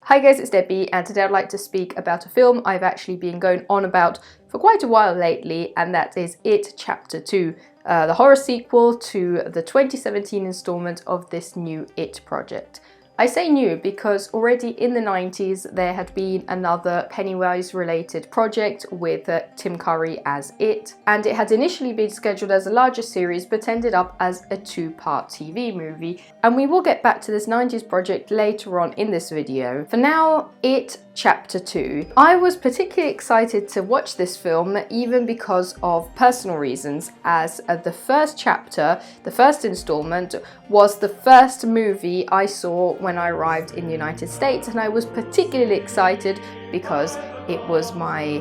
Hi guys, it's Debbie, and today I'd like to speak about a film I've actually been going on about for quite a while lately, and that is It Chapter 2, the horror sequel to the 2017 installment of this new It project. I say new because already in the 90s there had been another Pennywise related project with Tim Curry as It, and it had initially been scheduled as a larger series but ended up as a two-part TV movie, and we will get back to this 90s project later on in this video. For now, It Chapter 2. I was particularly excited to watch this film even because of personal reasons, as the first chapter, the first installment, was the first movie I saw when I arrived in the United States, and I was particularly excited because it was my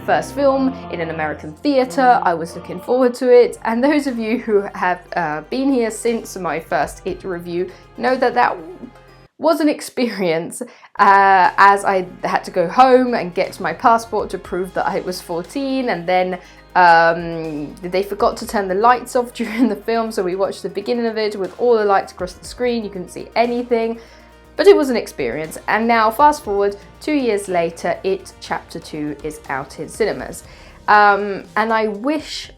first film in an American theatre. I was looking forward to it, and those of you who have been here since my first It review know that that was an experience, as I had to go home and get my passport to prove that I was 14, and then they forgot to turn the lights off during the film, so we watched the beginning of it with all the lights across the screen. You couldn't see anything, but it was an experience. And now fast forward 2 years later, It Chapter 2 is out in cinemas, and I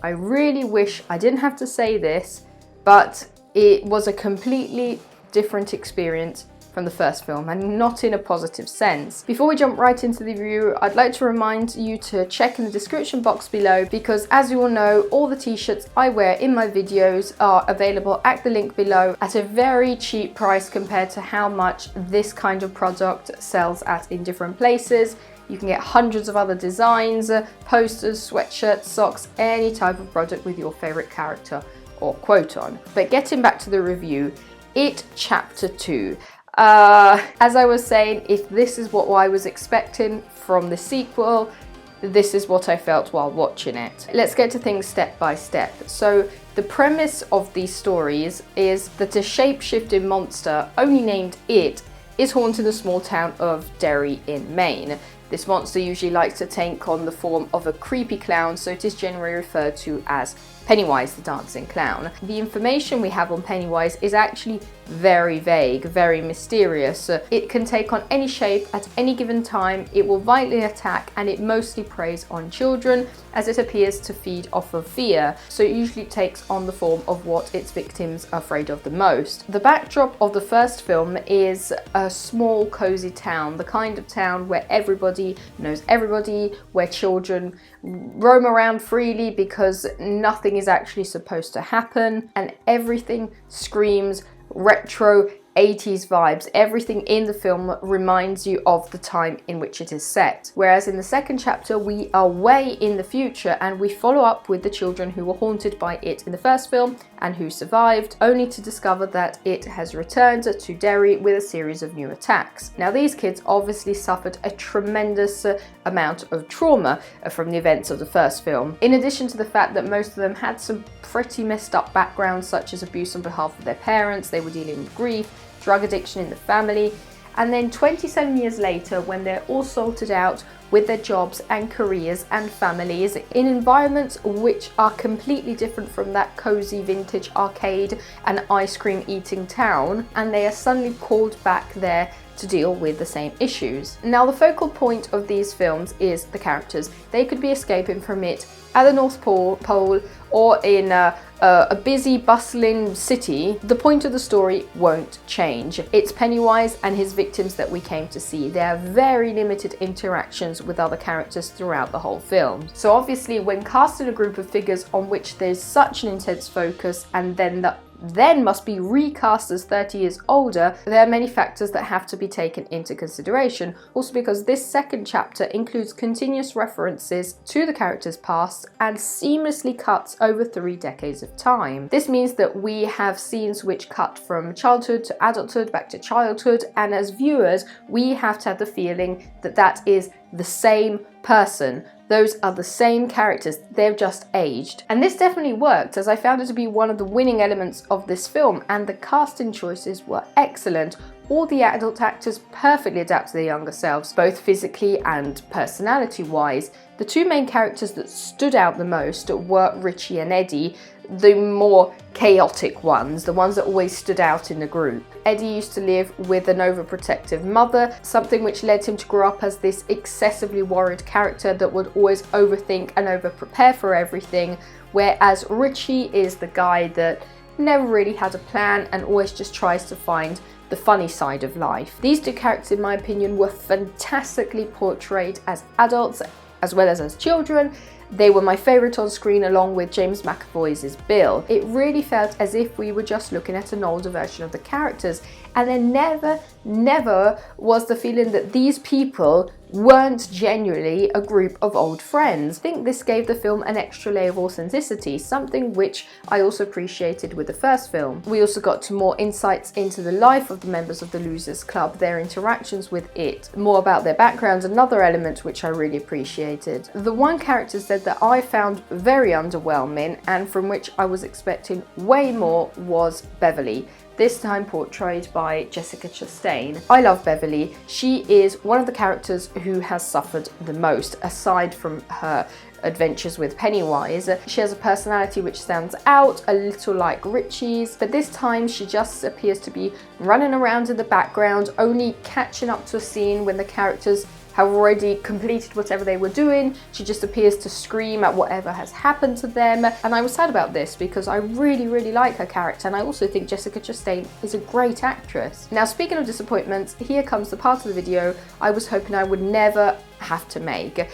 really wish I didn't have to say this, but it was a completely different experience from the first film, and not in a positive sense. Before we jump right into the review, I'd like to remind you to check in the description box below, because as you all know, all the t-shirts I wear in my videos are available at the link below at a very cheap price compared to how much this kind of product sells at in different places. You can get hundreds of other designs, posters, sweatshirts, socks, any type of product with your favorite character or quote on. But getting back to the review, It Chapter 2. As I was saying, if this is what I was expecting from the sequel, this is what I felt while watching it. Let's get to things step by step. So the premise of these stories is that a shape-shifting monster, only named It, is haunting the small town of Derry in Maine. This monster usually likes to take on the form of a creepy clown, so it is generally referred to as Pennywise the dancing clown. The information we have on Pennywise is actually very vague, very mysterious. It can take on any shape at any given time, it will violently attack, and it mostly preys on children as it appears to feed off of fear, so it usually takes on the form of what its victims are afraid of the most. The backdrop of the first film is a small cozy town, the kind of town where everybody knows everybody, where children roam around freely because nothing is actually supposed to happen, and everything screams retro 80s vibes. Everything in the film reminds you of the time in which it is set. Whereas in the second chapter, we are way in the future and we follow up with the children who were haunted by It in the first film and who survived, only to discover that It has returned to Derry with a series of new attacks. Now, these kids obviously suffered a tremendous amount of trauma from the events of the first film, in addition to the fact that most of them had some pretty messed up backgrounds, such as abuse on behalf of their parents. They were dealing with grief, drug addiction in the family, and then 27 years later, when they're all sorted out with their jobs and careers and families in environments which are completely different from that cozy vintage arcade and ice cream eating town, and they are suddenly called back there to deal with the same issues. Now, the focal point of these films is the characters. They could be escaping from it at the North Pole or in a busy, bustling city. The point of the story won't change. It's Pennywise and his victims that we came to see. There are very limited interactions with other characters throughout the whole film. So obviously, when casting a group of figures on which there's such an intense focus and then must be recast as 30 years older, there are many factors that have to be taken into consideration. Also, because this second chapter includes continuous references to the characters' past and seamlessly cuts over 3 decades of time. This means that we have scenes which cut from childhood to adulthood, back to childhood, and as viewers, we have to have the feeling that that is the same person. Those are the same characters, they've just aged. And this definitely worked, as I found it to be one of the winning elements of this film, and the casting choices were excellent. All the adult actors perfectly adapt to their younger selves, both physically and personality-wise. The two main characters that stood out the most were Richie and Eddie. the more chaotic ones, the ones that always stood out in the group. Eddie used to live with an overprotective mother, something which led him to grow up as this excessively worried character that would always overthink and over-prepare for everything, whereas Richie is the guy that never really had a plan and always just tries to find the funny side of life. These two characters, in my opinion, were fantastically portrayed as adults as well as children. They were my favourite on screen, along with James McAvoy's Bill. It really felt as if we were just looking at an older version of the characters, and there never was the feeling that these people weren't genuinely a group of old friends. I think this gave the film an extra layer of authenticity, something which I also appreciated with the first film. We also got to more insights into the life of the members of the Losers Club, their interactions with it, more about their backgrounds, another element which I really appreciated. The one character that I found very underwhelming and from which I was expecting way more was Beverly, this time portrayed by Jessica Chastain. I love Beverly. She is one of the characters who has suffered the most, aside from her adventures with Pennywise. She has a personality which stands out, a little like Richie's, but this time she just appears to be running around in the background, only catching up to a scene when the characters have already completed whatever they were doing. She just appears to scream at whatever has happened to them. And I was sad about this because I really like her character, and I also think Jessica Chastain is a great actress. Now, speaking of disappointments, here comes the part of the video I was hoping I would never have to make.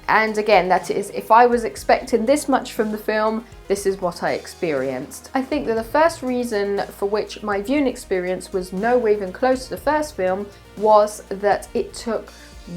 And again, that is, if I was expecting this much from the film, this is what I experienced. I think that the first reason for which my viewing experience was nowhere even close to the first film was that it took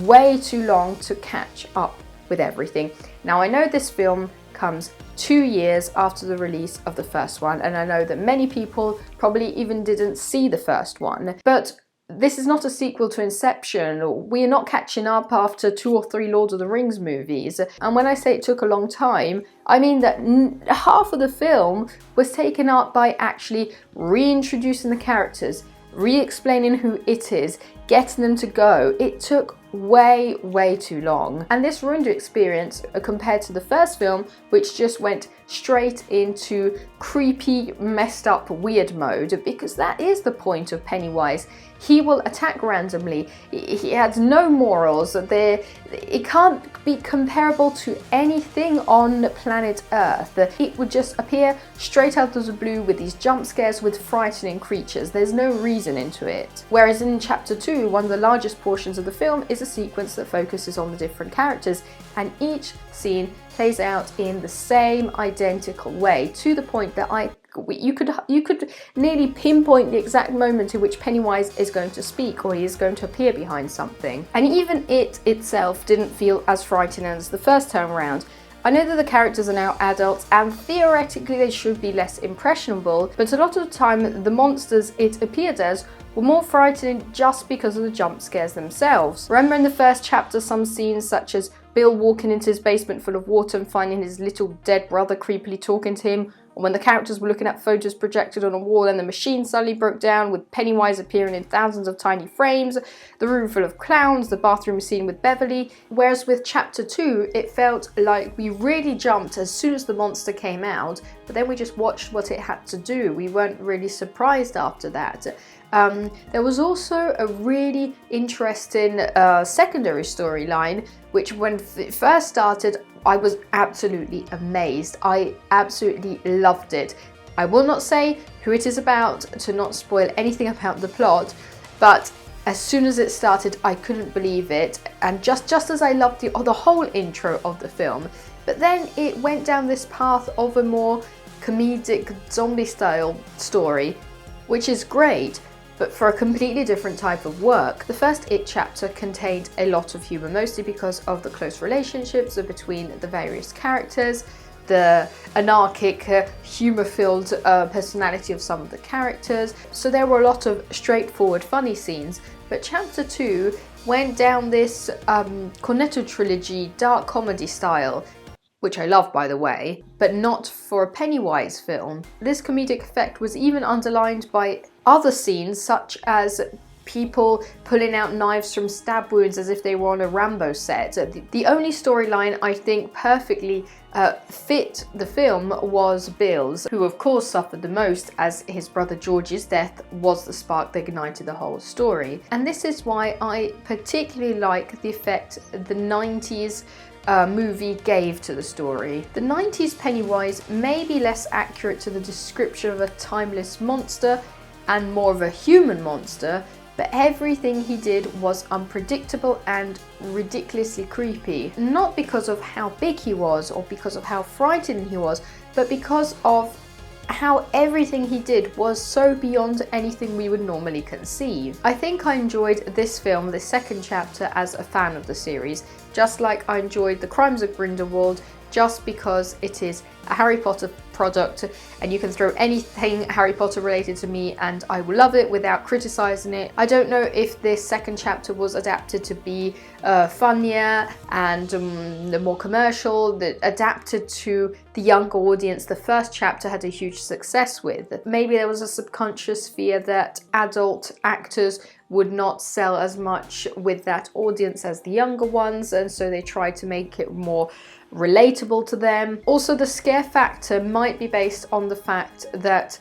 way too long to catch up with everything. Now, I know this film comes 2 years after the release of the first one, and I know that many people probably even didn't see the first one, but this is not a sequel to Inception. We are not catching up after 2 or 3 Lord of the Rings movies. And when I say it took a long time, I mean that half of the film was taken up by actually reintroducing the characters, re-explaining who it is, getting them to go. It took way too long, and this ruined the experience compared to the first film, which just went straight into creepy, messed up, weird mode, because that is the point of Pennywise. He will attack randomly. He has no morals. It can't be comparable to anything on planet Earth. It would just appear straight out of the blue with these jump scares with frightening creatures. There's no reason into it. Whereas in Chapter 2, one of the largest portions of the film is a sequence that focuses on the different characters, and each scene plays out in the same identical way, to the point that you could nearly pinpoint the exact moment in which Pennywise is going to speak or he is going to appear behind something. And even it itself didn't feel as frightening as the first time around. I know that the characters are now adults and theoretically they should be less impressionable, but a lot of the time the monsters it appeared as were more frightening just because of the jump scares themselves. Remember in the first chapter some scenes such as Bill walking into his basement full of water and finding his little dead brother creepily talking to him, or when the characters were looking at photos projected on a wall and the machine suddenly broke down with Pennywise appearing in thousands of tiny frames, the room full of clowns, the bathroom scene with Beverly. Whereas with Chapter 2, it felt like we really jumped as soon as the monster came out, but then we just watched what it had to do. We weren't really surprised after that. There was also a really interesting secondary storyline, which when it first started, I was absolutely amazed. I absolutely loved it. I will not say who it is about to not spoil anything about the plot, but as soon as it started, I couldn't believe it. And just as I loved the whole intro of the film, but then it went down this path of a more comedic zombie style story, which is great, but for a completely different type of work. The first It chapter contained a lot of humour, mostly because of the close relationships between the various characters, the anarchic, humour-filled personality of some of the characters. So there were a lot of straightforward, funny scenes. But Chapter 2 went down this Cornetto trilogy dark comedy style, which I love by the way, but not for a Pennywise film. This comedic effect was even underlined by other scenes such as people pulling out knives from stab wounds as if they were on a Rambo set. The only storyline I think perfectly fit the film was Bill's, who of course suffered the most, as his brother George's death was the spark that ignited the whole story. And this is why I particularly like the effect the 90s movie gave to the story. The 90s Pennywise may be less accurate to the description of a timeless monster and more of a human monster, but everything he did was unpredictable and ridiculously creepy. Not because of how big he was or because of how frightening he was, but because of how everything he did was so beyond anything we would normally conceive. I think I enjoyed this film, the second chapter, as a fan of the series, just like I enjoyed The Crimes of Grindelwald, just because it is a Harry Potter product and you can throw anything Harry Potter related to me and I will love it without criticizing it. I don't know if this second chapter was adapted to be funnier and more commercial, that adapted to the younger audience the first chapter had a huge success with. Maybe there was a subconscious fear that adult actors would not sell as much with that audience as the younger ones, and so they tried to make it more relatable to them. Also, the scare factor might be based on the fact that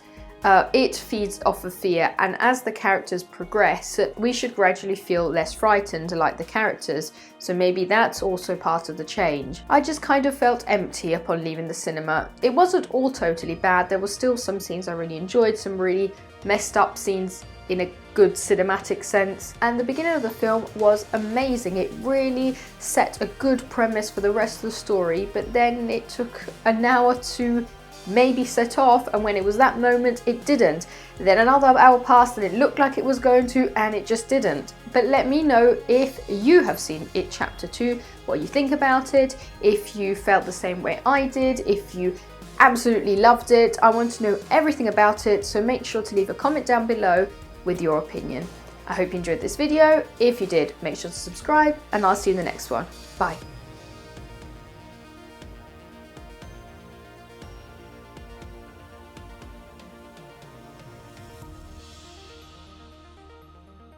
it feeds off of fear, and as the characters progress, we should gradually feel less frightened like the characters, so maybe that's also part of the change. I just kind of felt empty upon leaving the cinema. It wasn't all totally bad, there were still some scenes I really enjoyed, some really messed up scenes in a good cinematic sense, and the beginning of the film was amazing. It really set a good premise for the rest of the story, but then it took an hour to maybe set off, and when it was that moment it didn't. Then another hour passed and it looked like it was going to, and it just didn't. But let me know if you have seen It Chapter 2, what you think about it, if you felt the same way I did, if you absolutely loved it. I want to know everything about it, so make sure to leave a comment down below with your opinion. I hope you enjoyed this video. If you did, make sure to subscribe and I'll see you in the next one. Bye.